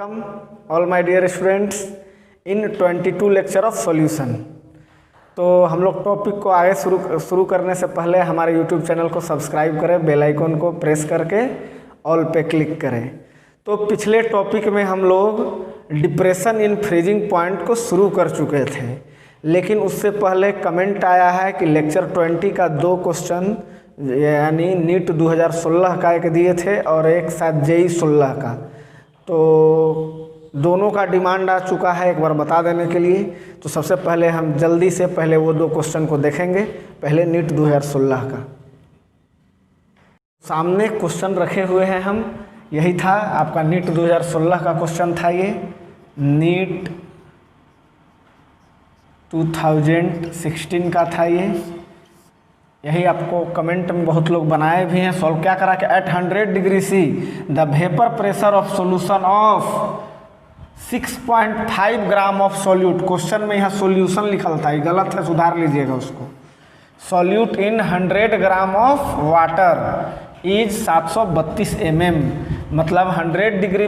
Welcome all my dear students in 22 lecture of solution. तो हम लोग टॉपिक को आगे शुरू करने से पहले हमारे यूट्यूब चैनल को सब्सक्राइब करें, बेल आइकन को प्रेस करके ऑल पे क्लिक करें। तो पिछले टॉपिक में हम लोग डिप्रेशन इन फ्रीजिंग पॉइंट को शुरू कर चुके थे, लेकिन उससे पहले कमेंट आया है कि लेक्चर 20 का 2 क्वेश्चन यानी नीट 2016 का एक दिए थे और एक शायद जेई 16 का, तो दोनों का डिमांड आ चुका है एक बार बता देने के लिए। तो सबसे पहले हम जल्दी से पहले वो 2 क्वेश्चन को देखेंगे। पहले नीट 2016 का सामने क्वेश्चन रखे हुए हैं हम, यही था आपका नीट 2016 का क्वेश्चन था। ये नीट 2016 का था। यही आपको कमेंट में बहुत लोग बनाए भी हैं। सॉल्व क्या करा कि at 100 degree C the vapour pressure of solution of 6.5 gram of solute. Question में यहाँ सॉल्यूशन लिखा था, ये गलत है, सुधार लीजिएगा उसको। Solute in 100 gram of water is 732 mm, मतलब 100 डिग्री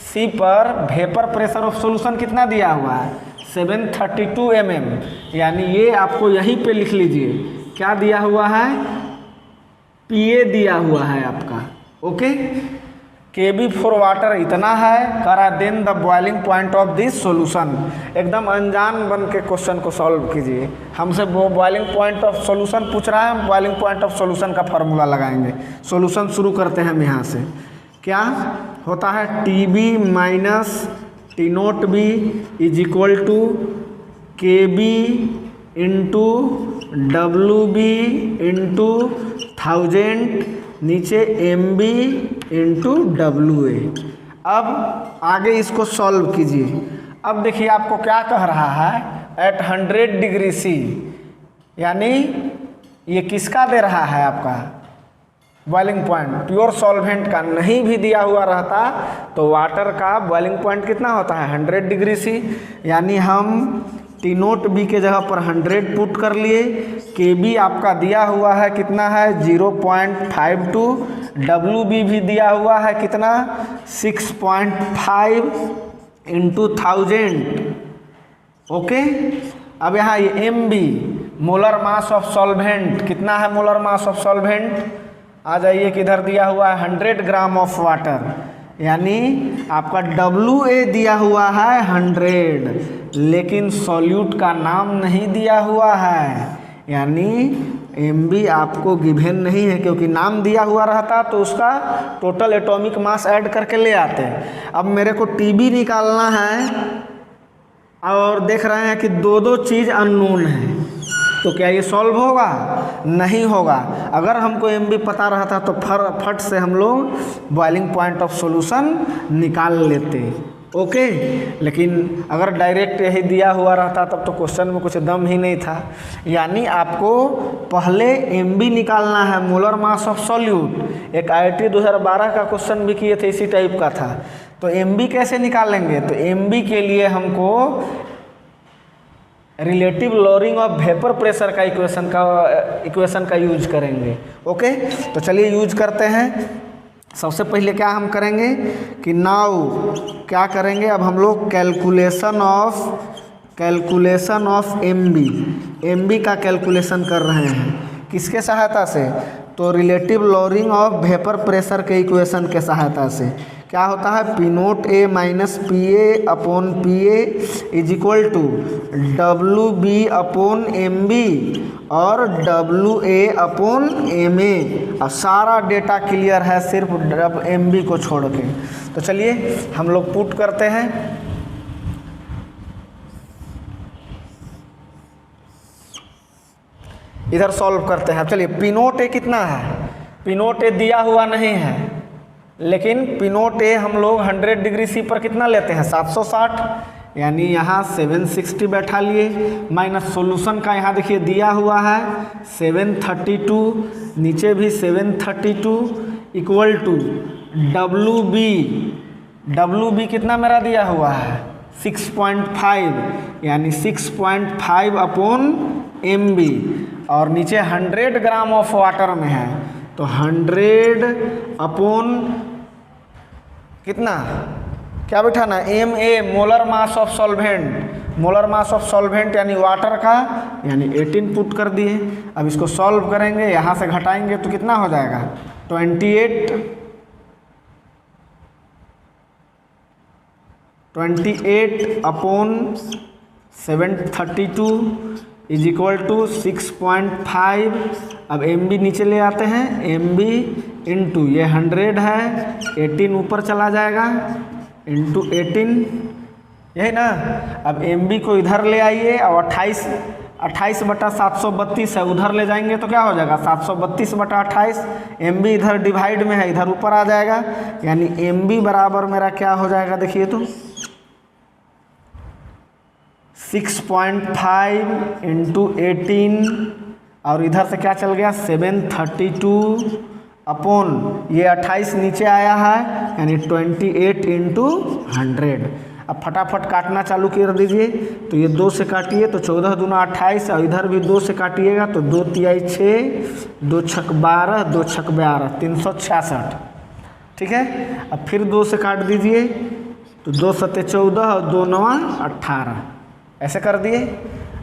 सी पर वेपर प्रेशर ऑफ सॉल्यूशन कितना दिया हुआ है 732 mm, यानी ये आपको यहीं पे लिख लीजिए क्या दिया हुआ है, पीए दिया हुआ है आपका। ओके, केबी फॉर वाटर इतना है, करा then the boiling point of this solution. एकदम अनजान बन के क्वेश्चन को सॉल्व कीजिए। हमसे वो बॉइलिंग पॉइंट ऑफ सॉल्यूशन पूछ रहा है, हम बॉइलिंग पॉइंट ऑफ सॉल्यूशन का फार्मूला लगाएंगे। सॉल्यूशन शुरू करते हैं हम यहाँ से। क्या होता है, T B minus T nought B is equal to K B into W B into 1000 नीचे M B into W A. अब आगे इसको सॉल्व कीजिए। अब देखिए आपको क्या कह रहा है, एट 100 डिग्री सी, यानी ये किसका दे रहा है आपका बॉइलिंग पॉइंट, प्योर सॉल्वेंट का। नहीं भी दिया हुआ रहता तो वाटर का बॉइलिंग पॉइंट कितना होता है 100 डिग्री सी, यानी हम टी नोट बी के जगह पर 100 पुट कर लिए। के बी आपका दिया हुआ है कितना है 0.52, डब्लू बी भी दिया हुआ है कितना 6.5 इंटू 1000। ओके, अब यहाँ ये M B molar mass of solvent कितना है, मोलर मास ऑफ सॉल्वेंट आ जाइए किधर दिया हुआ है 100 ग्राम ऑफ वाटर, यानी आपका डब्लू ए दिया हुआ है 100, लेकिन सॉल्यूट का नाम नहीं दिया हुआ है, यानी एम बी आपको गिवन नहीं है, क्योंकि नाम दिया हुआ रहता तो उसका टोटल एटॉमिक मास ऐड करके ले आते। अब मेरे को टी बी निकालना है और देख रहे हैं कि 2 चीज़ अननोन है, तो क्या ये सॉल्व होगा? नहीं होगा। अगर हमको एम बी पता रहता तो फट से हम लोग बॉइलिंग पॉइंट ऑफ सॉल्यूशन निकाल लेते। ओके, लेकिन अगर डायरेक्ट यही दिया हुआ रहता तब तो क्वेश्चन में कुछ दम ही नहीं था। यानी आपको पहले एम बी निकालना है, मोलर मास ऑफ सॉल्यूट। एक IIT 2012 का क्वेश्चन भी किए थे, इसी टाइप का था। तो एम बी कैसे निकालेंगे, तो एम बी के लिए हमको relative lowering of vapour pressure का इक्वेशन का यूज करेंगे। ओके, तो चलिए यूज करते हैं। सबसे पहले क्या हम करेंगे कि नाउ क्या करेंगे, अब हम लोग कैलकुलेशन ऑफ एम बी का कैलकुलेशन कर रहे हैं। किसके सहायता से, तो relative lowering of vapour pressure के इक्वेशन के सहायता से। क्या होता है, P nought A minus P A upon P A is equal to W B upon M B और W A upon M A. अब सारा डेटा क्लियर है सिर्फ एम बी को छोड़ के। तो चलिए हम लोग पुट करते हैं। इधर सॉल्व करते हैं। चलिए पी नोट ए कितना है, पी नोट ए दिया हुआ नहीं है, लेकिन पी नोट ए हम लोग 100 डिग्री सी पर कितना लेते हैं 760, यानी यहाँ 760 बैठा लिए, माइनस सॉल्यूशन का यहाँ देखिए दिया हुआ है 732, नीचे भी 732 इक्वल टू डब्लू बी कितना मेरा दिया हुआ है 6.5, यानी 6.5 अपॉन एम बी, और नीचे 100 ग्राम ऑफ वाटर में है तो 100 अपॉन कितना क्या बिठाना, MA molar mass of solvent, molar mass of solvent यानी वाटर का, यानी 18 पुट कर दिए। अब इसको सॉल्व करेंगे, यहाँ से घटाएंगे तो कितना हो जाएगा 28 अपॉन 732 इज इक्वल टू 6.5। अब MB नीचे ले आते हैं, MB इंटू ये 100 है, 18 ऊपर चला जाएगा इंटू 18, यही ना। अब MB को इधर ले आइए और 28/732 है, उधर ले जाएंगे तो क्या हो जाएगा 732/28। MB इधर डिवाइड में है, इधर ऊपर आ जाएगा, यानी MB बराबर मेरा क्या हो जाएगा, देखिए तो 6.5 इंटू 18 और इधर से क्या चल गया 732 अपॉन ये 28 नीचे आया है, यानी 28 इंटू 100। अब फटाफट काटना चालू कर दीजिए, तो ये 2 से काटिए तो 14 दूना 28 और इधर भी 2 से काटिएगा तो 2 तिहाई 6, 2 छक 12, 2 छक 12, 366। ठीक है, अब फिर 2 से काट दीजिए तो 2 सत्ते 14 और 2 नवा 18, ऐसे कर दिए।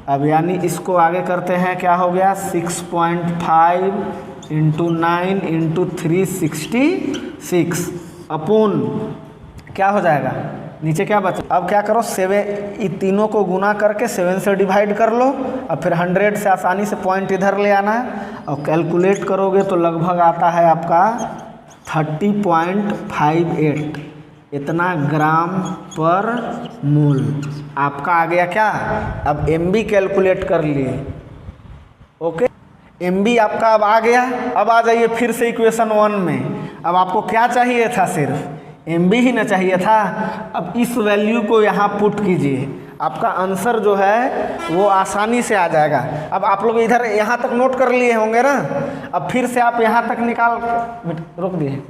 अब यानी इसको आगे करते हैं, क्या हो गया 6.5 इंटू 9 इंटू 366 अपॉन क्या हो जाएगा, नीचे क्या बचा। अब क्या करो 7 तीनों को गुना करके 7 से डिवाइड कर लो, अब फिर 100 से आसानी से पॉइंट इधर ले आना है और कैलकुलेट करोगे तो लगभग आता है आपका 30.58, इतना ग्राम पर मोल आपका आ गया। क्या अब MB कैलकुलेट कर लिए, ओके, MB आपका अब आ गया। अब आ जाइए फिर से इक्वेशन 1 में। अब आपको क्या चाहिए था, सिर्फ MB ही ना चाहिए था। अब इस वैल्यू को यहाँ पुट कीजिए, आपका आंसर जो है वो आसानी से आ जाएगा। अब आप लोग इधर यहाँ तक नोट कर लिए होंगे ना, अब फिर से आप यहाँ तक निकाल, रोक दिए,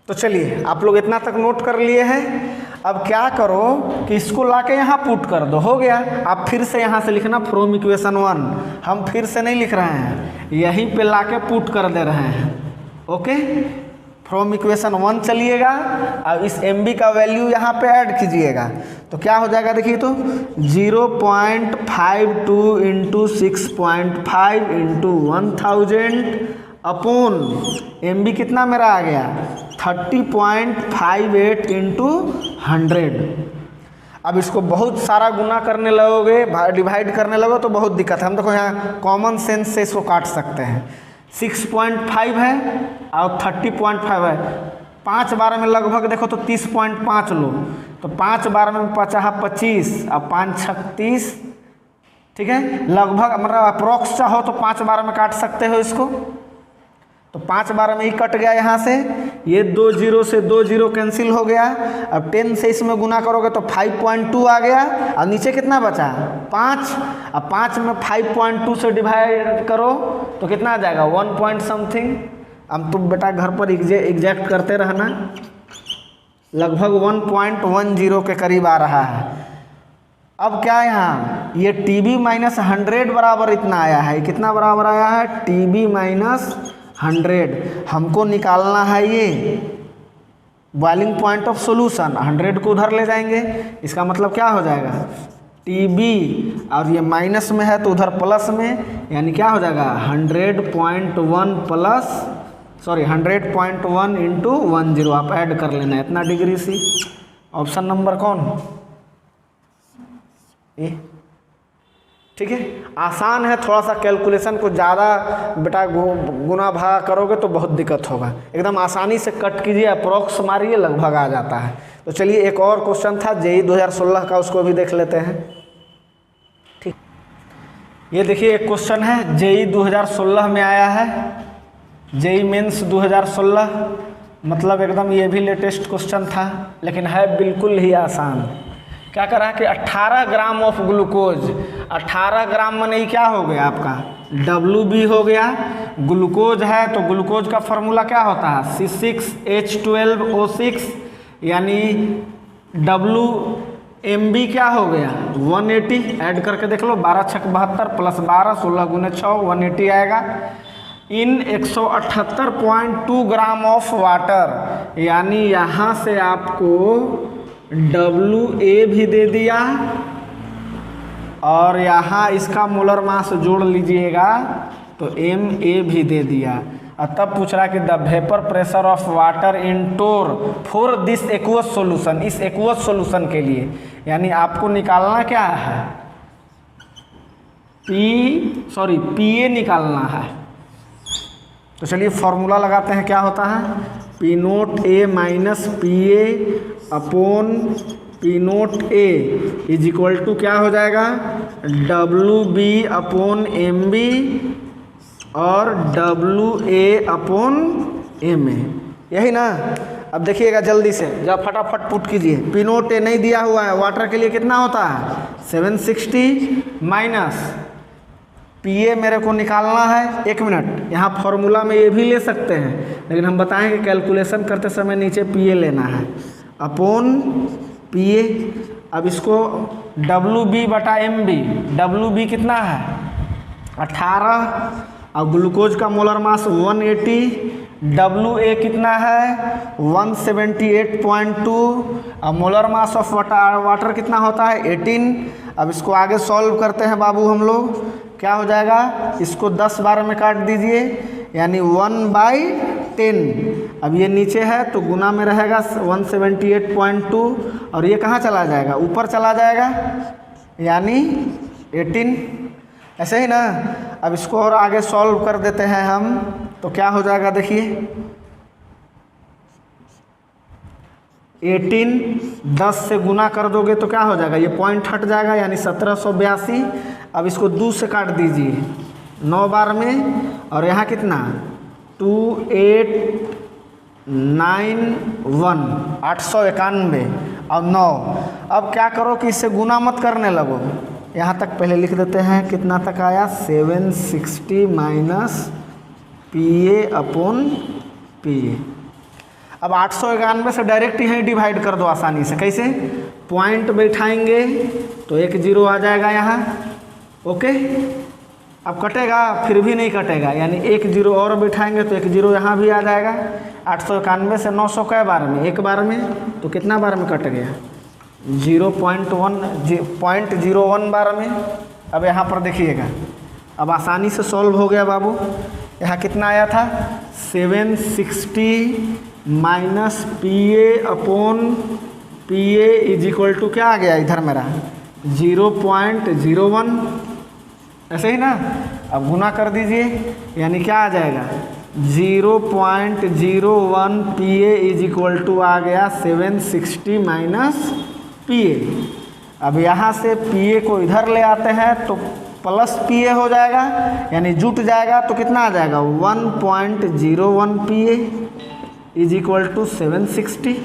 तो चलिए आप लोग इतना तक नोट कर लिए हैं। अब क्या करो कि इसको लाके यहाँ पुट कर दो, हो गया। आप फिर से यहाँ से लिखना फ्रॉम इक्वेशन 1, हम फिर से नहीं लिख रहे हैं, यहीं पे लाके पुट कर दे रहे हैं, ओके। फ्रॉम इक्वेशन 1 चलिएगा, अब इस MB का वैल्यू यहाँ पे ऐड कीजिएगा तो क्या हो जाएगा, देखिए तो 0.52 इंटू 6.5 इंटू 1000 अपॉन MB कितना मेरा आ गया 30.58 इंटू 100। अब इसको बहुत सारा गुना करने लगोगे, डिवाइड करने लगो तो बहुत दिक्कत है। हम देखो यहाँ कॉमन सेंस से इसको काट सकते हैं, 6.5 है और 30.5 है, 5 बार में लगभग देखो तो 30.5 लो, तो 5 बार में 25 और 5 छक 30, ठीक है, लगभग मतलब अप्रोक्स चाहो तो 5 बार में काट सकते हो इसको, तो 5 बार में ही कट गया यहाँ से, ये 2 0 से 2 0 कैंसिल हो गया। अब 10 से इसमें गुना करोगे तो 5.2 आ गया और नीचे कितना बचा 5। अब 5 में 5.2 से डिवाइड करो तो कितना आ जाएगा 1 पॉइंट समथिंग। अब तुम बेटा घर पर एग्जैक्ट करते रहना, लगभग 1.10 के करीब आ रहा है। अब क्या यहाँ ये TB माइनस 100 बराबर इतना आया है, कितना बराबर आया है TB माइनस 100। हमको निकालना है ये बॉइलिंग पॉइंट ऑफ सॉल्यूशन, 100 को उधर ले जाएंगे, इसका मतलब क्या हो जाएगा TB और ये माइनस में है तो उधर प्लस में, यानी क्या हो जाएगा 100.1 प्लस 100.1 इंटू 10, आप ऐड कर लेना है इतना डिग्री सी। ऑप्शन नंबर कौन ए, ठीक है, आसान है, थोड़ा सा कैलकुलेशन को ज़्यादा बेटा गुना भागा करोगे तो बहुत दिक्कत होगा। एकदम आसानी से कट कीजिए, अप्रोक्स मारिए, लगभग आ जाता है। तो चलिए एक और क्वेश्चन था JEE 2016 का, उसको भी देख लेते हैं। ठीक, ये देखिए एक क्वेश्चन है JEE 2016 में आया है, JEE मेंस 2016, मतलब एकदम ये भी लेटेस्ट क्वेश्चन था, लेकिन है बिल्कुल ही आसान। क्या करा कि 18 ग्राम ऑफ ग्लूकोज, 18 ग्राम माने क्या हो गया आपका WB हो गया, ग्लूकोज है तो ग्लूकोज का फॉर्मूला क्या होता है C6H12O6, यानी WMB क्या हो गया 180, ऐड करके देख लो 12 छक 72 प्लस 12 16 गुने 6 180 आएगा। इन 178.2 ग्राम ऑफ वाटर, यानी यहाँ से आपको WA भी दे दिया और यहाँ इसका मोलर मास जोड़ लीजिएगा तो MA भी दे दिया। और तब पूछ रहा कि the vapour pressure of water in torr for this aqueous solution, इस एक्वस सॉल्यूशन के लिए, यानी आपको निकालना क्या है, PA निकालना है। तो चलिए फॉर्मूला लगाते हैं, क्या होता है, P naught A minus PA upon P naught A is equal to क्या हो जाएगा, WB अपॉन MB और WA अपॉन MA, यही ना। अब देखिएगा जल्दी से, जब फटाफट पुट कीजिए। P नोट A नहीं दिया हुआ है, वाटर के लिए कितना होता है 760 माइनस PA मेरे को निकालना है। 1 मिनट, यहाँ फॉर्मूला में ये भी ले सकते हैं, लेकिन हम बताएंगे कैलकुलेशन करते समय नीचे PA लेना है अपॉन PA। अब इसको WB बटा MB, WB कितना है 18 और ग्लूकोज का मोलर मास 180, WA कितना है 178.2 और मोलर मास ऑफ वाटर कितना होता है 18। अब इसको आगे सॉल्व करते हैं बाबू हम लोग, क्या हो जाएगा, इसको 10 बार में काट दीजिए यानी 1/10। अब ये नीचे है तो गुना में रहेगा 178.2 और ये कहाँ चला जाएगा, ऊपर चला जाएगा यानी 18, ऐसे ही ना। अब इसको और आगे सॉल्व कर देते हैं हम, तो क्या हो जाएगा देखिए 18 10 से गुना कर दोगे तो क्या हो जाएगा, ये पॉइंट हट जाएगा यानी 1782। अब इसको 2 से काट दीजिए 9 बार में और यहाँ कितना 2891 891 और 9। अब क्या करो कि इससे गुना मत करने लगो, यहाँ तक पहले लिख देते हैं, कितना तक आया 760 माइनस PA अपॉन PA। अब 891 से डायरेक्ट यहीं डिवाइड कर दो आसानी से, कैसे, पॉइंट बैठाएंगे तो 1 0 आ जाएगा यहाँ, ओके। अब कटेगा, फिर भी नहीं कटेगा, यानी 1 0 और बैठाएंगे तो 1 0 यहाँ भी आ जाएगा। 891 से 900 कै बार में, 1 बार में, तो कितना बार में कट गया 0.01 बार में। अब यहाँ पर देखिएगा, अब आसानी से सॉल्व हो गया बाबू। यहाँ कितना आया था 760 minus PA upon PA is equal to क्या आ गया इधर मेरा 0.01, ऐसे ही ना। अब गुना कर दीजिए यानी क्या आ जाएगा 0.01 PA इज इक्वल टू आ गया 760 माइनस PA। अब यहाँ से PA को इधर ले आते हैं तो प्लस PA हो जाएगा यानी जुट जाएगा, तो कितना आ जाएगा 1.01 PA इज इक्वल टू 760।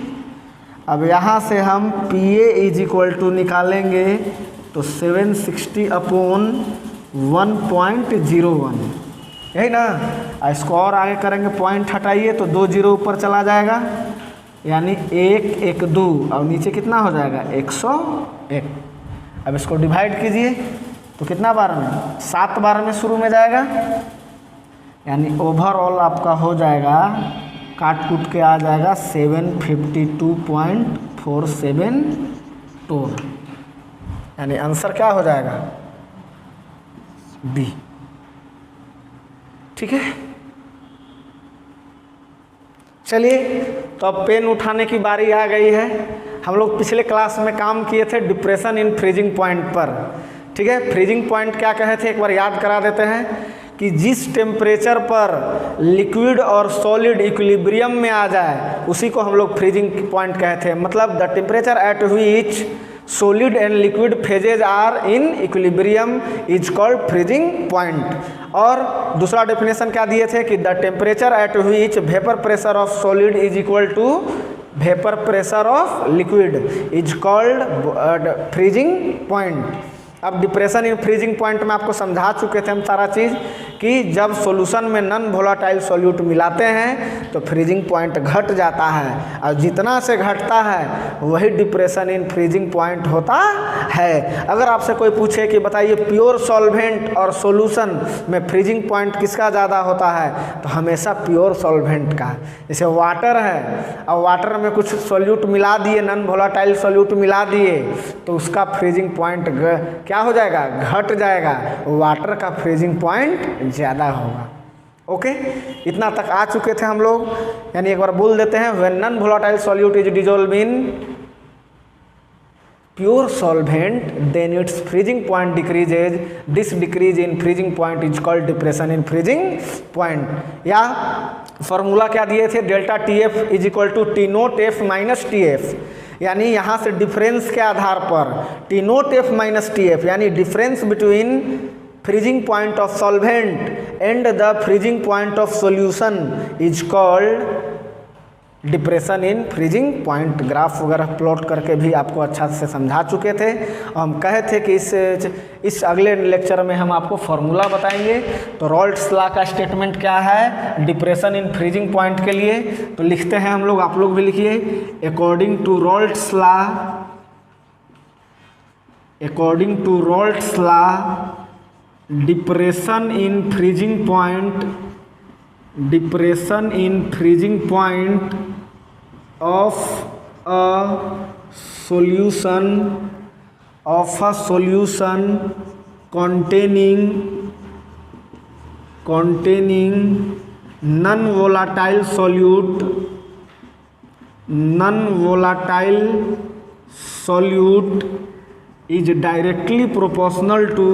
अब यहाँ से हम PA इज इक्वल टू निकालेंगे तो 760 अपॉन 1.01, यही ना। इसको और आगे करेंगे, पॉइंट हटाइए तो 2 0 ऊपर चला जाएगा यानी 1 1 2 और नीचे कितना हो जाएगा 101। अब इसको डिवाइड कीजिए तो कितना बार में 7 बार में शुरू में जाएगा, यानी ओवरऑल आपका हो जाएगा, काट कूट के आ जाएगा 752.47 टोर, यानी आंसर क्या हो जाएगा B, ठीक है। चलिए तो अब पेन उठाने की बारी आ गई है। हम लोग पिछले क्लास में काम किए थे डिप्रेशन इन फ्रीजिंग पॉइंट पर, ठीक है। फ्रीजिंग पॉइंट क्या कहे थे एक बार याद करा देते हैं कि जिस टेम्परेचर पर लिक्विड और सॉलिड इक्विलिब्रियम में आ जाए उसी को हम लोग फ्रीजिंग पॉइंट कहे थे। मतलब the temperature at which solid and liquid phases are in equilibrium is called freezing point। और दूसरा डेफिनेशन क्या दिए थे कि the temperature at which vapour pressure of solid is equal to vapour pressure of liquid is called freezing point. अब depression in freezing point में आपको समझा चुके थे हम सारा चीज़ कि जब सॉल्यूशन में नॉन वोलेटाइल सॉल्यूट मिलाते हैं तो फ्रीजिंग पॉइंट घट जाता है, और जितना से घटता है वही डिप्रेशन इन फ्रीजिंग पॉइंट होता है। अगर आपसे कोई पूछे कि बताइए प्योर सॉल्वेंट और सॉल्यूशन में फ्रीजिंग पॉइंट किसका ज़्यादा होता है, तो हमेशा प्योर सॉल्वेंट का। जैसे वाटर है, और वाटर में कुछ सॉल्यूट मिला दिए, नॉन वोलेटाइल सॉल्यूट मिला दिए, तो उसका फ्रीजिंग पॉइंट क्या हो जाएगा, घट जाएगा, वाटर का फ्रीजिंग पॉइंट ज़्यादा होगा। ओके, इतना तक आ चुके थे हम लोग। यानी एक बार बोल देते हैं, when non volatile solute is dissolve in pure solvent then its freezing point decreases, this decrease in freezing point is called depression in freezing point. या फॉर्मूला क्या दिए थे, delta T F is equal to T note F minus T F, यानी यहाँ से difference के आधार पर T note F minus T F, यानी difference between freezing point of solvent and the freezing point of solution is called depression in freezing point. Graph वगैरह plot करके भी आपको अच्छा से समझा चुके थे। हम कहे थे कि इस अगले लेक्चर में हम आपको फॉर्मूला बताएंगे। तो रॉल्ट्स लॉ का स्टेटमेंट क्या है डिप्रेशन इन फ्रीजिंग पॉइंट के लिए, तो लिखते हैं हम लोग, आप लोग भी लिखिए। According to Raoult's law depression in freezing point of a solution containing non-volatile solute is directly proportional to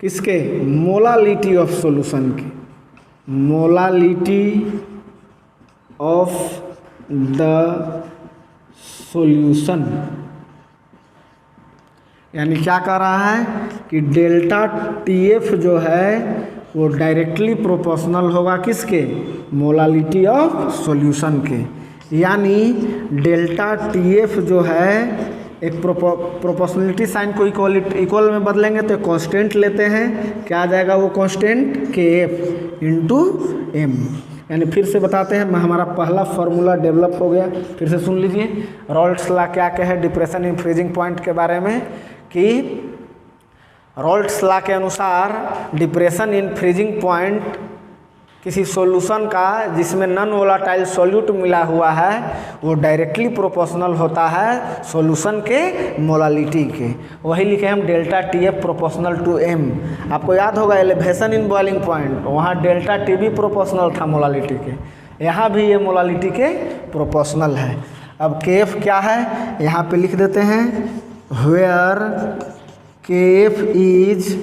किसके, मोलालिटी ऑफ सॉल्यूशन के, मोलालिटी ऑफ द सॉल्यूशन। यानी क्या कह रहा है कि डेल्टा टी एफ जो है वो डायरेक्टली प्रोपोर्शनल होगा किसके, मोलालिटी ऑफ सॉल्यूशन के। यानी डेल्टा टी एफ जो है, एक प्रोपोर्शनलिटी साइन को इक्वल में बदलेंगे तो कांस्टेंट लेते हैं, क्या आ जाएगा वो कांस्टेंट, के एफ इंटू एम। यानी फिर से बताते हैं, हमारा पहला फार्मूला डेवलप हो गया, फिर से सुन लीजिए। रॉल्ट्स लॉ क्या कहे डिप्रेशन इन फ्रीजिंग पॉइंट के बारे में, कि रॉल्ट्स लॉ के अनुसार डिप्रेशन इन फ्रीजिंग पॉइंट किसी सॉल्यूशन का जिसमें नॉन वोलेटाइल सॉल्यूट मिला हुआ है वो डायरेक्टली प्रोपोर्शनल होता है सॉल्यूशन के मोलालिटी के। वही लिखे हम delta T F proportional to M. आपको याद होगा एलिवेशन इन बॉइलिंग पॉइंट, वहाँ डेल्टा टी भी प्रोपोर्शनल था मोलालिटी के, यहाँ भी ये मोलालिटी के प्रोपोर्शनल है। अब के एफ क्या है यहाँ पे लिख देते हैं, वेयर के एफ इज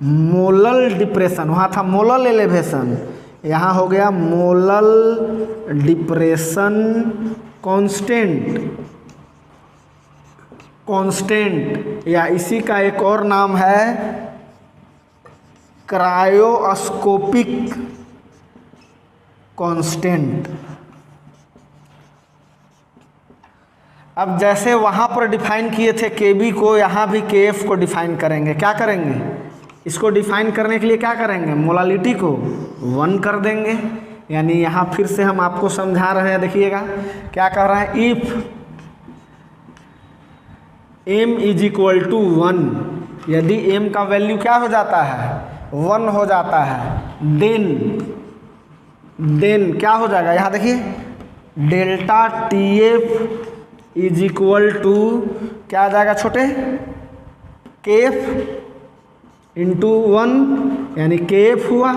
मोलल डिप्रेशन, वहाँ था मोलल एलिवेशन, यहाँ हो गया मोलल डिप्रेशन कांस्टेंट, या इसी का एक और नाम है क्रायोस्कोपिक कांस्टेंट। अब जैसे वहाँ पर डिफाइन किए थे केबी को, यहाँ भी के एफ को डिफाइन करेंगे। क्या करेंगे, इसको डिफाइन करने के लिए क्या करेंगे, मोलालिटी को 1 कर देंगे। यानी यहाँ फिर से हम आपको समझा रहे हैं, देखिएगा क्या कह रहा है, if m is equal to 1, यदि m का वैल्यू क्या हो जाता है 1 हो जाता है, देन क्या हो जाएगा, यहाँ देखिए delta T F is equal to क्या आ जाएगा छोटे, के एफ इंटू 1, यानी के एफ हुआ।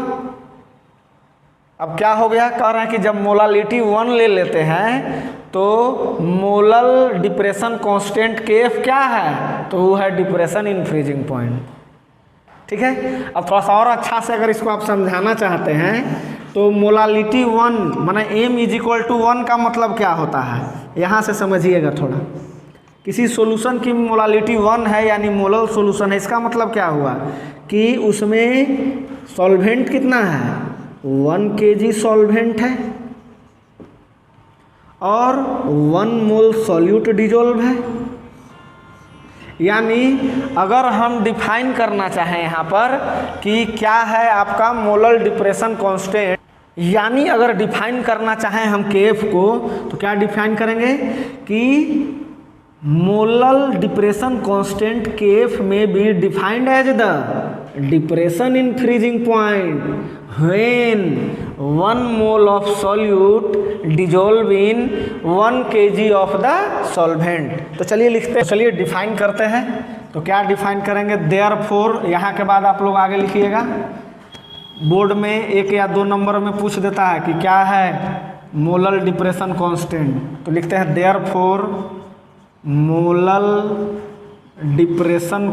अब क्या हो गया, कह रहे हैं कि जब मोलालिटी 1 ले लेते हैं तो मोलल डिप्रेशन कांस्टेंट के एफ क्या है, तो वो है डिप्रेशन इन फ्रीजिंग पॉइंट। ठीक है, अब थोड़ा सा और अच्छा से अगर इसको आप समझाना चाहते हैं तो मोलालिटी 1 माने m इज इक्वल टू 1 का मतलब क्या होता है, यहाँ से समझिएगा थोड़ा। किसी सॉल्यूशन की मोलालिटी 1 है यानी मोलल सॉल्यूशन है, इसका मतलब क्या हुआ कि उसमें सॉल्वेंट कितना है 1 kg सॉल्वेंट है और 1 मोल सॉल्यूट डिजोल्व है। यानी अगर हम डिफाइन करना चाहें यहाँ पर कि क्या है आपका मोलर डिप्रेशन कांस्टेंट, यानी अगर डिफाइन करना चाहें हम केएफ को तो क्या डिफाइन करेंगे कि molar depression constant KF may be defined as the depression in freezing point when 1 mole of solute dissolve in 1 kg of the solvent. तो चलिए लिखते हैं, चलिए डिफाइन करते हैं। तो क्या डिफाइन करेंगे, देयरफॉर, यहाँ के बाद आप लोग आगे लिखिएगा, बोर्ड में 1 या 2 नंबर में पूछ देता है कि क्या है मोलर डिप्रेशन कांस्टेंट, तो लिखते हैं देयरफॉर मोलर डिप्रेशन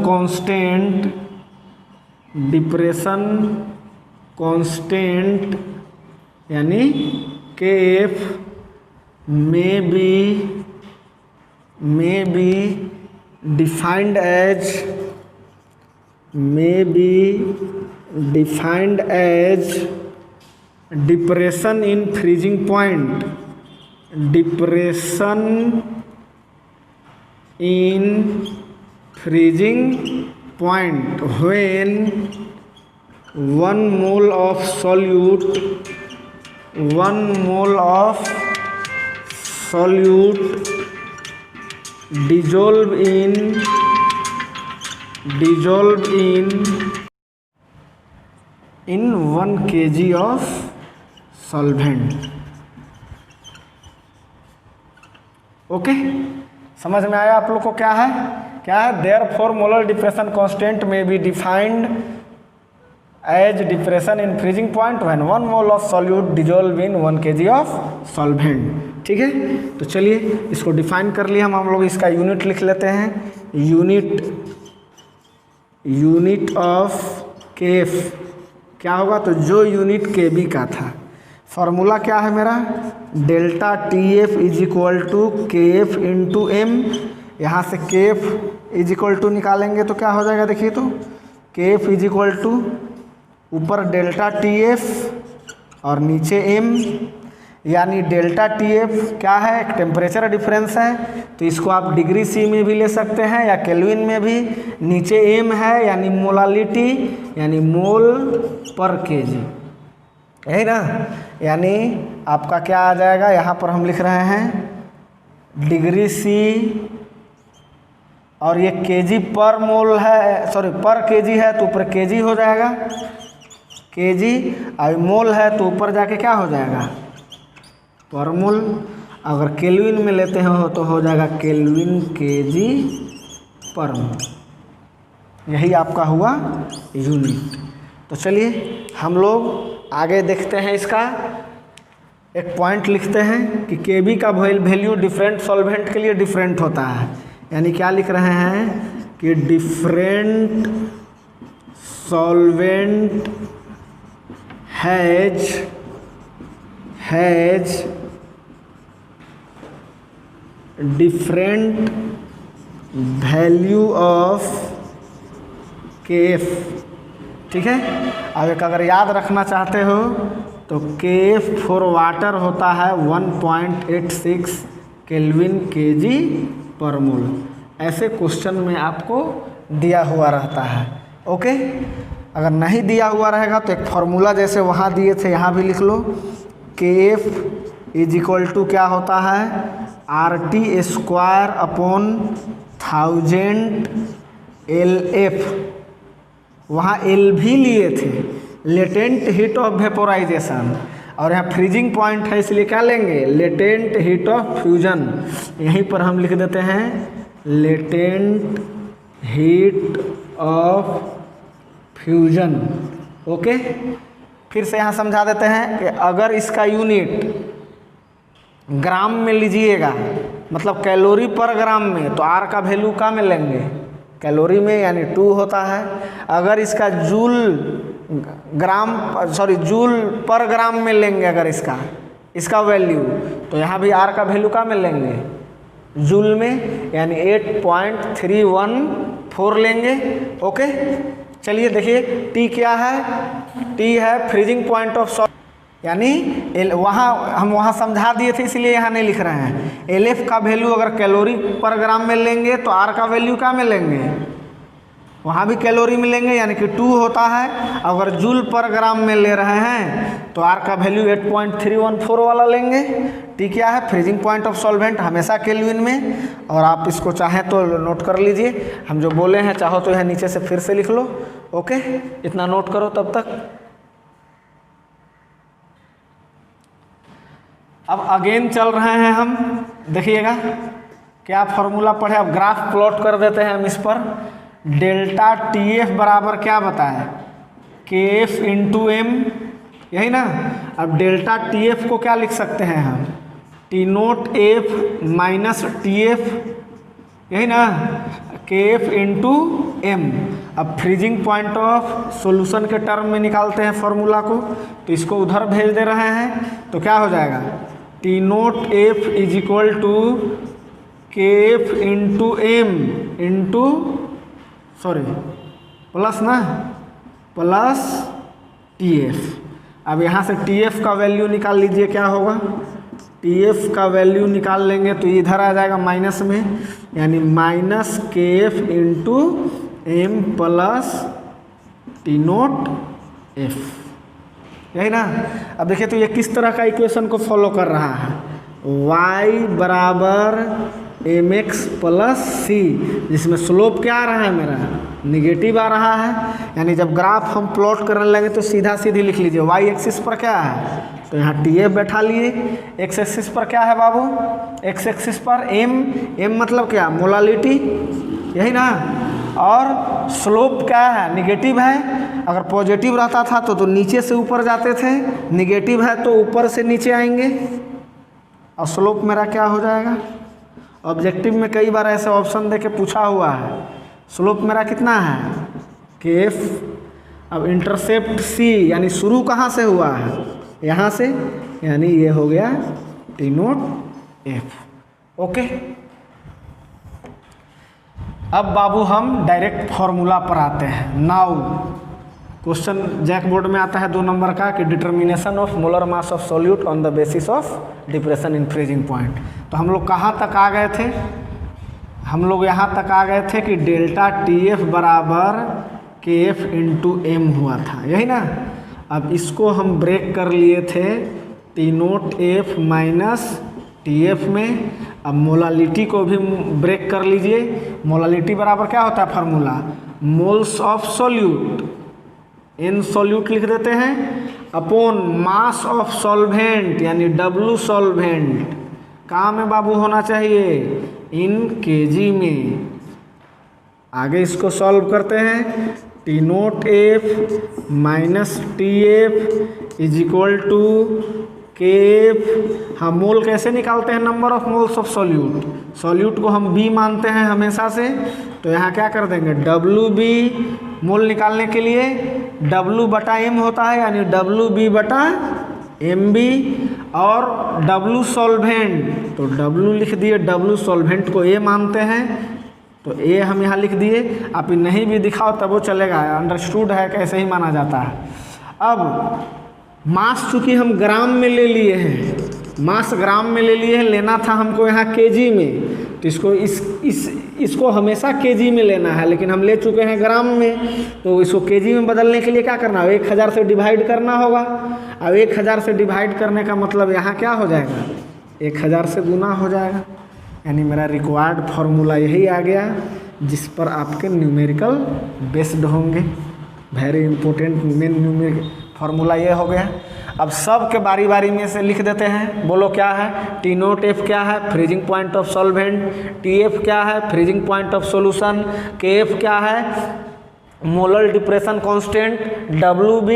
कांस्टेंट यानी KF may be defined as depression in freezing point, depression in freezing point when 1 mole of solute dissolve in 1 kg of solvent। Okay, समझ में आया आप लोग को क्या है? Therefore molar depression constant may be defined as depression in freezing point when 1 mole of solute dissolve in 1 kg of solvent. ठीक है, तो चलिए इसको डिफाइन कर लिया हम लोग इसका यूनिट लिख लेते हैं। यूनिट ऑफ केएफ क्या होगा, तो जो यूनिट केबी का था, फॉर्मूला क्या है मेरा, delta TF is equal to KF into M. यहाँ से केएफ इज इक्वल टू निकालेंगे तो क्या हो जाएगा, देखिए तो केएफ इज इक्वल टू ऊपर डेल्टा टीएफ और नीचे एम, यानी डेल्टा टीएफ क्या है, एक टेम्परेचर डिफरेंस है, तो इसको आप डिग्री सी में भी ले सकते हैं या केल्विन में भी। नीचे एम है यानी मोलालिटी यानी मोल पर केजी, यही ना, यानी आपका क्या आ जाएगा, यहाँ पर हम लिख रहे हैं डिग्री सी और ये केजी पर मोल है, सॉरी पर केजी है तो ऊपर केजी हो जाएगा, केजी, और मोल है तो ऊपर जाके क्या हो जाएगा, पर मोल। अगर केल्विन में लेते हो तो हो जाएगा केल्विन केजी पर मोल। यही आपका हुआ यूनिट। तो चलिए हम लोग आगे देखते हैं, इसका एक पॉइंट लिखते हैं कि केबी का वैल्यू डिफरेंट सॉल्वेंट के लिए डिफरेंट होता है। यानी क्या लिख रहे हैं कि different solvent has different value of KF. ठीक है, अब एक अगर याद रखना चाहते हो तो केएफ फॉर वाटर होता है 1.86 केल्विन केजी पर मोल। ऐसे क्वेश्चन में आपको दिया हुआ रहता है। ओके, अगर नहीं दिया हुआ रहेगा तो एक फार्मूला जैसे वहाँ दिए थे यहाँ भी लिख लो, केएफ इज इक्वल टू क्या होता है, RT स्क्वायर अपॉन 1000 LF। वहाँ एल भी लिए थे, लेटेंट हीट ऑफ वेपोराइजेशन, और यहाँ फ्रीजिंग पॉइंट है इसलिए क्या लेंगे, लेटेंट हीट ऑफ फ्यूजन। यहीं पर हम लिख देते हैं latent heat of fusion. Okay, फिर से यहाँ समझा देते हैं कि अगर इसका यूनिट ग्राम में लीजिएगा, मतलब कैलोरी पर ग्राम में, तो आर का वैल्यू का में लेंगे, कैलोरी में, यानी 2 होता है। अगर इसका जूल पर ग्राम में लेंगे अगर इसका वैल्यू, तो यहाँ भी आर का वैल्यू का में लेंगे, जूल में, यानी 8.314 लेंगे। ओके, चलिए देखिए टी क्या है, टी है फ्रीजिंग पॉइंट ऑफ सॉल्वेंट। यानी वहाँ हम वहाँ समझा दिए थे इसलिए यहाँ नहीं लिख रहे हैं। LF का वैल्यू अगर कैलोरी पर ग्राम में लेंगे तो R का वैल्यू क्या में लेंगे, वहाँ भी कैलोरी में लेंगे, यानी कि 2 होता है। अगर जूल पर ग्राम में ले रहे हैं तो R का वैल्यू 8.314 वाला लेंगे। T क्या है, फ्रीजिंग पॉइंट ऑफ सॉल्वेंट, हमेशा केल्विन में। और आप इसको चाहें तो नोट कर लीजिए, हम जो बोले हैं चाहो तो यह नीचे से फिर से लिख लो। ओके, इतना नोट करो तब तक। अब अगेन चल रहे हैं हम, देखिएगा क्या फॉर्मूला पढ़े। अब ग्राफ प्लॉट कर देते हैं हम इस पर। डेल्टा TF बराबर क्या बताया, KF इंटू एम, यही ना। अब डेल्टा TF को क्या लिख सकते हैं हम, T naught F minus TF, यही ना, KF इंटू एम। अब फ्रीजिंग पॉइंट ऑफ सॉल्यूशन के टर्म में निकालते हैं फॉर्मूला को, तो इसको उधर भेज दे रहे हैं तो क्या हो जाएगा, T naught F is equal to KF into M into plus ना, प्लस TF। अब यहाँ से TF का वैल्यू निकाल लीजिए, क्या होगा, TF का वैल्यू निकाल लेंगे तो इधर आ जाएगा माइनस में, यानी minus KF into M plus T naught F, यही ना। अब देखिए तो ये किस तरह का इक्वेशन को फॉलो कर रहा है, y बराबर mx प्लस सी, जिसमें स्लोप क्या आ रहा है मेरा, निगेटिव आ रहा है। यानी जब ग्राफ हम प्लॉट करने लगे तो सीधा सीधी लिख लीजिए, y एक्सिस पर क्या है, तो यहाँ TF बैठा लिए। x एक्सिस पर क्या है बाबू, x एक्सिस पर m मतलब क्या, मोलालिटी, यही ना। और स्लोप क्या है, निगेटिव है। अगर पॉजिटिव रहता था तो नीचे से ऊपर जाते थे, निगेटिव है तो ऊपर से नीचे आएंगे। और स्लोप मेरा क्या हो जाएगा, ऑब्जेक्टिव में कई बार ऐसे ऑप्शन दे के पूछा हुआ है, स्लोप मेरा कितना है, KF। अब इंटरसेप्ट C, यानी शुरू कहाँ से हुआ है, यहाँ से, यानी ये हो गया T नोट F। ओके, अब बाबू हम डायरेक्ट फॉर्मूला पर आते हैं। नाउ क्वेश्चन जैक बोर्ड में आता है 2 नंबर का कि determination of molar mass of solute on the basis of depression in freezing point. तो हम लोग कहाँ तक आ गए थे, हम लोग यहाँ तक आ गए थे कि डेल्टा TF बराबर KF इंटू एम हुआ था, यही ना। अब इसको हम ब्रेक कर लिए थे T naught F minus TF में। अब मोलालिटी को भी ब्रेक कर लीजिए। मोलालिटी बराबर क्या होता है formula, moles of solute, N solute लिख देते हैं, अपॉन मास ऑफ सॉल्वेंट, यानी W सॉल्वेंट। कहाँ में बाबू होना चाहिए, इन kg में। आगे इसको सॉल्व करते हैं, T naught F minus TF is equal to KF। हम मोल कैसे निकालते हैं, number of moles of solute, solute को हम B मानते हैं हमेशा से। तो यहाँ क्या कर देंगे, WB, मोल निकालने के लिए W बटा M होता है, यानी WB बटा MB। और W सॉल्वेंट, तो W लिख दिए, W सॉल्वेंट को A मानते हैं तो A हम यहाँ लिख दिए। आप नहीं भी दिखाओ तब वो चलेगा, अंडरस्टूड है कैसे ही माना जाता है। अब मास चूँकि हम ग्राम में ले लिए हैं, मास ग्राम में ले लिए हैं, लेना था हमको यहाँ kg में, तो इसको हमेशा kg में लेना है, लेकिन हम ले चुके हैं ग्राम में। तो इसको kg में बदलने के लिए क्या करना है, 1000 से डिवाइड करना होगा। अब 1000 से डिवाइड करने का मतलब यहाँ क्या हो जाएगा, 1000 से गुना हो जाएगा। यानी मेरा रिक्वायर्ड फार्मूला यही आ गया, जिस पर आपके न्यूमेरिकल बेस्ड होंगे। Very important main numerical formula ये हो गया। अब सब के बारी बारी में से लिख देते हैं, बोलो क्या है, T नोट F क्या है, freezing point of solvent, TF क्या है, freezing point of solution, KF क्या है, molar depression constant, WB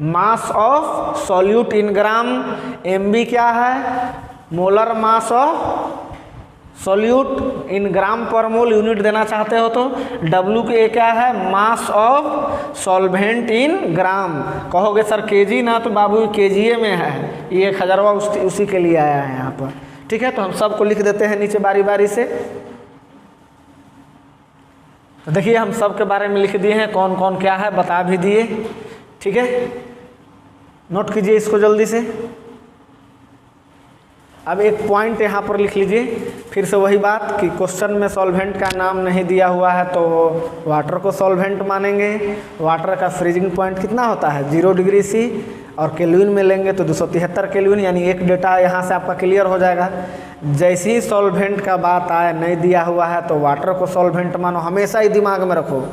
mass of solute in gram, MB क्या है, molar mass of solute in gram per mole unit देना चाहते हो तो, W के क्या है, मास ऑफ सॉल्वेंट इन ग्राम। कहोगे सर kg ना, तो बाबू kg में है, ये 1000वां उसी के लिए आया है यहाँ पर। ठीक है, तो हम सबको लिख देते हैं नीचे बारी बारी से। तो देखिए हम सब के बारे में लिख दिए हैं, कौन कौन क्या है बता भी दिए। ठीक है, नोट कीजिए इसको जल्दी से। अब एक पॉइंट यहाँ पर लिख लीजिए, फिर से वही बात कि क्वेश्चन में सॉल्वेंट का नाम नहीं दिया हुआ है तो वाटर को सॉल्वेंट मानेंगे। वाटर का फ्रीजिंग पॉइंट कितना होता है 0 डिग्री सी, और केल्विन में लेंगे तो 273 केल्विन, यानी एक डेटा यहाँ से आपका क्लियर हो जाएगा। जैसे ही सॉल्वेंट का बात आए नहीं दिया हुआ है तो वाटर को सॉल्वेंट मानो, हमेशा ही दिमाग में रखो।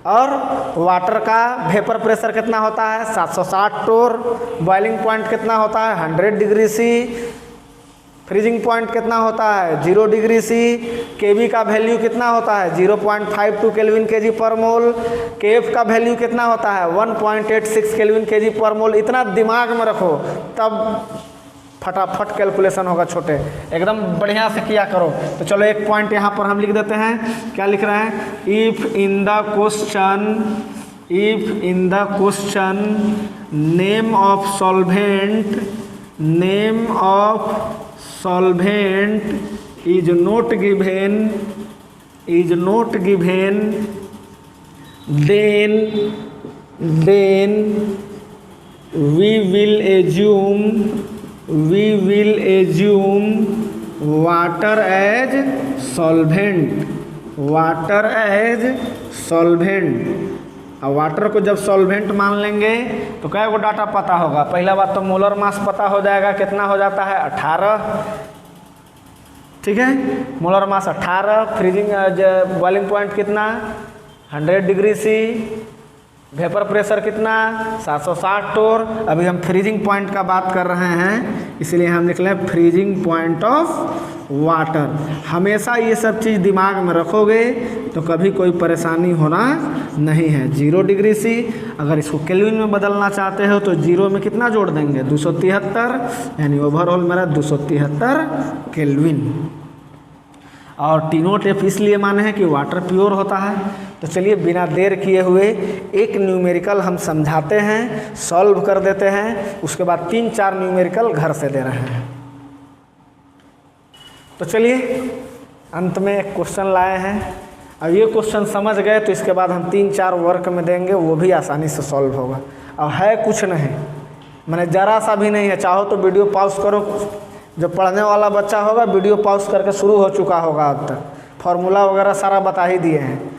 और वाटर का वेपर प्रेशर कितना होता है 760 टोर, बॉइलिंग पॉइंट कितना होता है 100 डिग्री सी, फ्रीजिंग पॉइंट कितना होता है 0 डिग्री सी, केवी का वैल्यू कितना होता है 0.52 केल्विन केजी पर मोल, केएफ का वैल्यू कितना होता है 1.86 केल्विन केजी पर मोल। इतना दिमाग में रखो, तब फटाफट कैलकुलेशन होगा छोटे, एकदम बढ़िया से किया करो। तो चलो एक पॉइंट यहाँ पर हम लिख देते हैं, क्या लिख रहे हैं, if in the question name of solvent is not given, then we will assume water as solvent। और वाटर को जब सॉल्वेंट मान लेंगे तो क्या वो डाटा पता होगा। पहला बात तो मोलर मास पता हो जाएगा, कितना हो जाता है 18, ठीक है, मोलर मास 18, फ्रीजिंग बॉइलिंग पॉइंट कितना 100 डिग्री सी, वेपर प्रेशर कितना 760 टोर। अभी हम फ्रीजिंग पॉइंट का बात कर रहे हैं, इसलिए हम लिख लें फ्रीजिंग पॉइंट ऑफ वाटर। हमेशा ये सब चीज़ दिमाग में रखोगे तो कभी कोई परेशानी होना नहीं है। 0 डिग्री सी, अगर इसको केल्विन में बदलना चाहते हो तो 0 में कितना जोड़ देंगे 273, यानी ओवरऑल मेरा 273 केल्विन। और टी0 टेप इसलिए माने हैं कि वाटर प्योर होता है। तो चलिए बिना देर किए हुए एक न्यूमेरिकल हम समझाते हैं, सॉल्व कर देते हैं, उसके बाद 3-4 न्यूमेरिकल घर से दे रहे हैं। तो चलिए अंत में एक क्वेश्चन लाए हैं। अब ये क्वेश्चन समझ गए तो इसके बाद हम 3-4 वर्क में देंगे, वो भी आसानी से सॉल्व होगा। अब है कुछ नहीं, मैंने ज़रा सा भी नहीं है, चाहो तो वीडियो पॉज करो, जो पढ़ने वाला बच्चा होगा वीडियो पॉज करके शुरू हो चुका होगा, अब तक फार्मूला वगैरह सारा बता ही दिए हैं,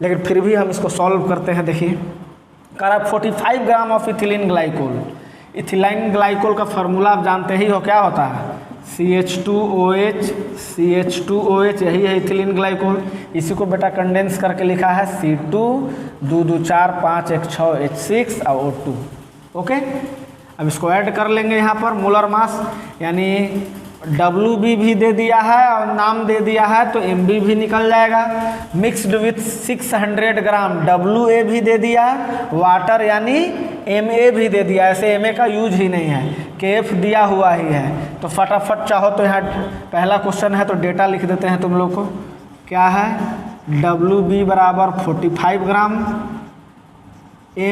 लेकिन फिर भी हम इसको सॉल्व करते हैं। देखिए कह रहा 45 gram of ethylene glycol. Ethylene glycol का फार्मूला आप जानते ही हो, क्या होता है CH2OH, यही है इथिलीन ग्लाइकोल। इसी को बेटा कंडेंस करके लिखा है C2 2 2 4 5 1 6 H6 और O2। ओके, अब इसको ऐड कर लेंगे यहाँ पर। मोलर मास यानी WB भी दे दिया है और नाम दे दिया है तो MB भी निकल जाएगा। मिक्स्ड विथ 600 ग्राम WA भी दे दिया, वाटर यानी MA भी दे दिया। ऐसे MA का यूज ही नहीं है, KF दिया हुआ ही है। तो फटाफट चाहो तो यहाँ पहला क्वेश्चन है तो डेटा लिख देते हैं तुम लोग को। क्या है WB बराबर 45 gram,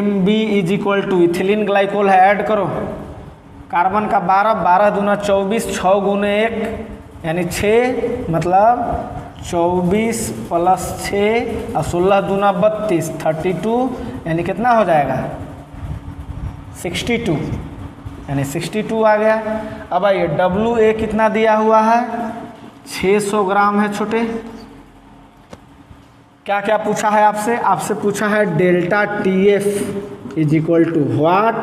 MB is equal to ethylene glycol है, ऐड करो कार्बन का 12 दूना 24, 6 गुने 1 यानी 6, मतलब 24 प्लस 6 और 16 दूना 32 32, यानी कितना हो जाएगा 62, यानी 62 आ गया। अब आइए WA कितना दिया हुआ है 600 ग्राम है छोटे। क्या क्या पूछा है आपसे, आपसे पूछा है delta TF is equal to what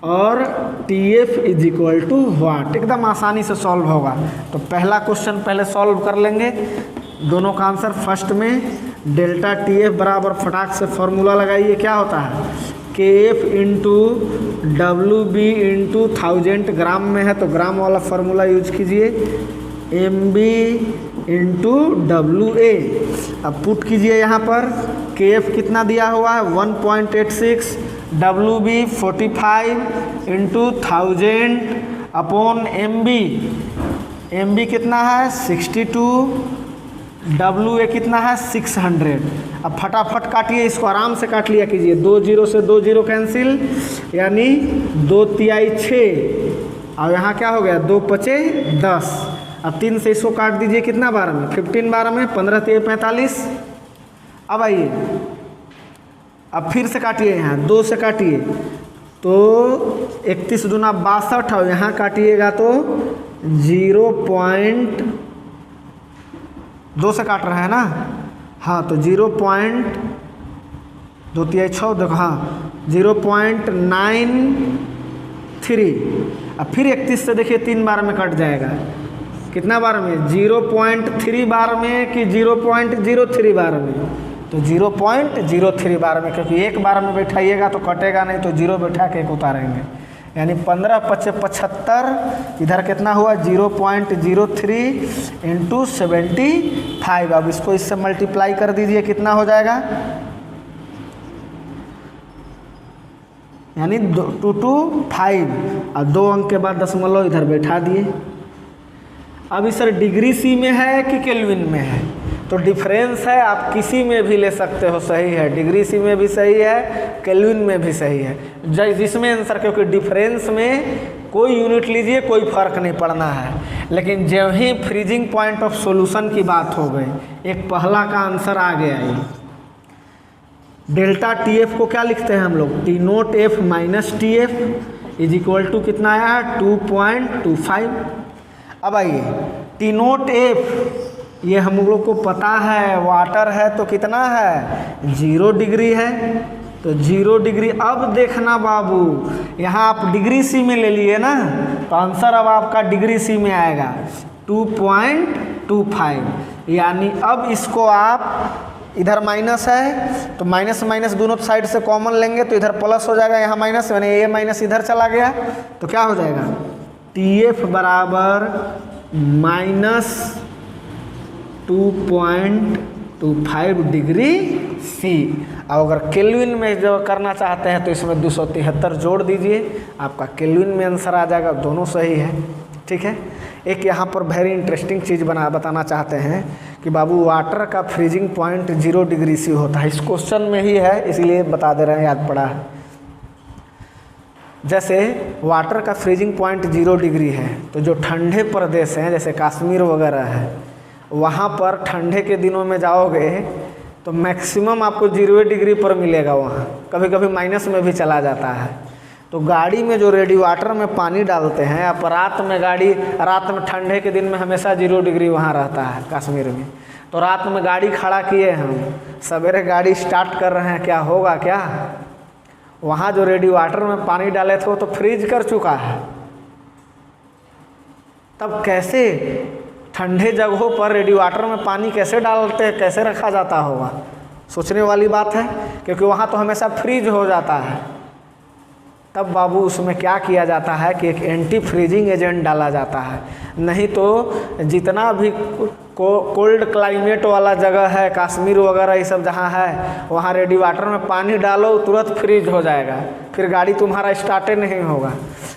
और TF is equal to what. एकदम आसानी से सॉल्व होगा। तो पहला क्वेश्चन पहले सॉल्व कर लेंगे, दोनों का आंसर। फर्स्ट में डेल्टा TF बराबर फटाक से फॉर्मूला लगाइए, क्या होता है KF इंटू WB इंटू 1000 ग्राम में है तो ग्राम वाला फार्मूला यूज कीजिए, MB इंटू WA। अब पुट कीजिए यहाँ पर, KF कितना दिया हुआ है 1.86, WB 45 इंटू 1000 अपॉन MB कितना है 62, WA कितना है 600। अब फटाफट काटिए, इसको आराम से काट लिया कीजिए, 2 0 से 2 0 कैंसिल, यानी 2 तिहाई 6 और यहाँ क्या हो गया 2 पचे 10। अब 3 से इसको काट दीजिए, कितना 12 में 15 12 में 15 3 45। अब आइए अब फिर से काटिए, यहाँ 2 से काटिए, तो 31 दूना 62 और यहाँ काटिएगा तो 0.2 से काट रहा है ना। हाँ तो 0.236 देखो, हाँ 0.93। अब फिर 31 से देखिए 3 बार में कट जाएगा। कितना बार में? 0.3 बार में कि 0.03 बार में? तो 0.03 बार में, क्योंकि एक बार में बैठाइएगा तो कटेगा नहीं, तो 0 बैठा के एक उतारेंगे। यानी 15 × 75, इधर कितना हुआ 0.03 × 75। अब इसको इससे मल्टीप्लाई कर दीजिए, कितना हो जाएगा? यानी 225 और 2 अंक के बाद दशमलव इधर बैठा दिए। अब इस सर डिग्री सी में है कि केल्विन में है? तो डिफरेंस है, आप किसी में भी ले सकते हो, सही है। डिग्री सी में भी सही है, केल्विन में भी सही है, जिसमें आंसर, क्योंकि डिफरेंस में कोई यूनिट लीजिए कोई फ़र्क नहीं पड़ना है। लेकिन जब ही फ्रीजिंग पॉइंट ऑफ सॉल्यूशन की बात हो गई, एक पहला का आंसर आ गया ये। डेल्टा टी एफ को क्या लिखते हैं हम लोग? T note F minus T F is equal to कितना आया? 2.25। अब आइए टी नोट एफ, ये हम लोग को पता है वाटर है तो कितना है? 0 डिग्री है, तो 0 डिग्री। अब देखना बाबू, यहाँ आप डिग्री सी में ले लिए ना, तो आंसर अब आपका डिग्री सी में आएगा 2.25। यानी अब इसको आप, इधर माइनस है तो माइनस माइनस दोनों साइड से कॉमन लेंगे तो इधर प्लस हो जाएगा, यहाँ माइनस, यानी ये माइनस इधर चला गया तो क्या हो जाएगा? टी एफ बराबर -2.25 डिग्री सी। अब अगर केल्विन में जो करना चाहते हैं तो इसमें 273 जोड़ दीजिए, आपका केल्विन में आंसर आ जाएगा। दोनों सही है, ठीक है। एक यहाँ पर वेरी इंटरेस्टिंग चीज़ बताना चाहते हैं कि बाबू वाटर का फ्रीजिंग पॉइंट 0 डिग्री सी होता है। इस क्वेश्चन में ही है, इसलिए बता दे रहे हैं, याद पड़ा है। जैसे वाटर का फ्रीजिंग पॉइंट 0 डिग्री है, तो जो ठंडे प्रदेश हैं जैसे कश्मीर वगैरह है, वहाँ पर ठंडे के दिनों में जाओगे तो मैक्सिमम आपको 0 डिग्री पर मिलेगा। वहाँ कभी कभी माइनस में भी चला जाता है। तो गाड़ी में जो रेडी वाटर में पानी डालते हैं, आप रात में रात में ठंडे के दिन में हमेशा 0 डिग्री वहाँ रहता है कश्मीर में। तो रात में गाड़ी खड़ा किए हम, सवेरे गाड़ी स्टार्ट कर रहे हैं, क्या होगा? क्या वहाँ जो रेडी वाटर में पानी डाले थे वो तो फ्रीज कर चुका है। तब कैसे ठंडे जगहों पर रेडी वाटर में पानी कैसे डालते हैं, कैसे रखा जाता होगा? सोचने वाली बात है, क्योंकि वहाँ तो हमेशा फ्रीज हो जाता है। तब बाबू उसमें क्या किया जाता है कि एक एंटी फ्रीजिंग एजेंट डाला जाता है। नहीं तो जितना भी कोल्ड क्लाइमेट वाला जगह है, कश्मीर वगैरह ये सब जहाँ है, वहाँ रेडी वाटर में पानी डालो तुरंत फ्रीज हो जाएगा, फिर गाड़ी तुम्हारा स्टार्टे नहीं होगा।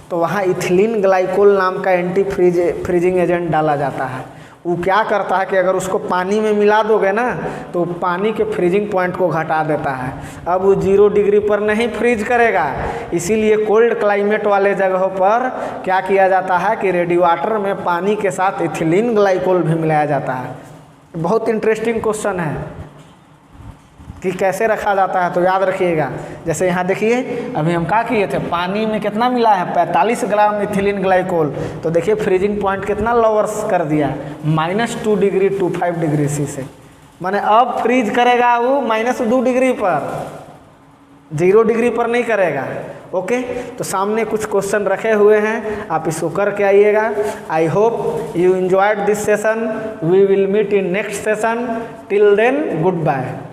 तो वहाँ इथिलीन ग्लाइकोल नाम का एंटी फ्रीजिंग एजेंट डाला जाता है। वो क्या करता है कि अगर उसको पानी में मिला दोगे ना तो पानी के फ्रीजिंग पॉइंट को घटा देता है। अब वो 0 डिग्री पर नहीं फ्रीज करेगा, इसीलिए कोल्ड क्लाइमेट वाले जगहों पर क्या किया जाता है कि रेडी वाटर में पानी के साथ इथिलीन ग्लाइकोल भी मिलाया जाता है। बहुत इंटरेस्टिंग क्वेश्चन है कि कैसे रखा जाता है, तो याद रखिएगा। जैसे यहाँ देखिए, अभी हम क्या किए थे, पानी में कितना मिला है? 45 ग्राम इथिलीन ग्लाइकोल। तो देखिए फ्रीजिंग पॉइंट कितना लोअर्स कर दिया, -2 डिग्री 25 डिग्री सी से। माने अब फ्रीज करेगा वो -2 डिग्री पर, 0 डिग्री पर नहीं करेगा। ओके, तो सामने कुछ क्वेश्चन रखे हुए हैं, आप इसको करके आइएगा। I hope you enjoyed this session. We will meet in next session. Till then, good bye.